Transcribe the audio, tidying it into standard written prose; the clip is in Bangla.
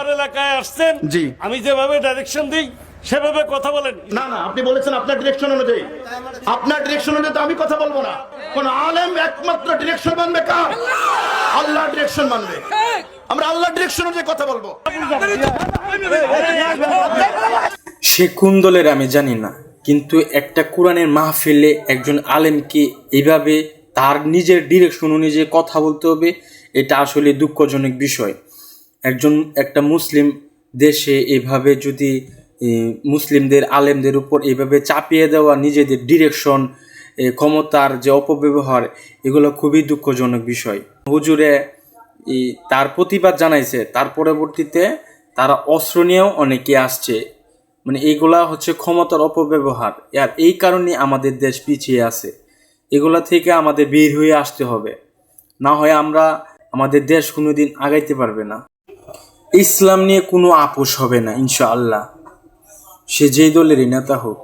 আমার এলাকায় আসছেন, জি। আমি যেভাবে ডাইরেকশন দিই সেভাবে কথা বলেন। না না, আপনি বলেছেন আপনার ডিরেকশন অনুযায়ী, আপনার ডিরেকশন অনুযায়ী তো আমি কথা বলবো না। কোন আলেম একমাত্র ডিরেকশন মানবে কার? আল্লাহর ডিরেকশন মানবে। আমরা আল্লাহর ডিরেকশন অনুযায়ী কথা বলবো। সে কোন দলের আমি জানি না, কিন্তু একটা কোরআনের মাহফিলে একজন আলেমকে এভাবে তার নিজের ডিরেকশন অনুযায়ী কথা বলতে হবে, এটা আসলে দুঃখজনক বিষয়। একটা মুসলিম দেশে এভাবে যদি মুসলিমদের আলেমদের উপর এভাবে চাপিয়ে দেওয়া নিজেদের ডিরেকশন, ক্ষমতার যে অপব্যবহার, এগুলো খুবই দুঃখজনক বিষয়। হুজুরে তার প্রতিবাদ জানাইছে, তার পরবর্তীতে তারা অস্ত্র নিয়েও অনেকে আসছে। মানে এইগুলা হচ্ছে ক্ষমতার অপব্যবহার, আর এই কারণে আমাদের দেশ পিছিয়ে আছে। এগুলা থেকে আমাদের বের হয়ে আসতে হবে, না হয় আমরা আমাদের দেশ কোনোদিন আগাইতে পারবে না। ইসলাম নিয়ে কোনো আপোষ হবে না ইনশাআল্লাহ, সে যেই দলেরই নেতা হোক।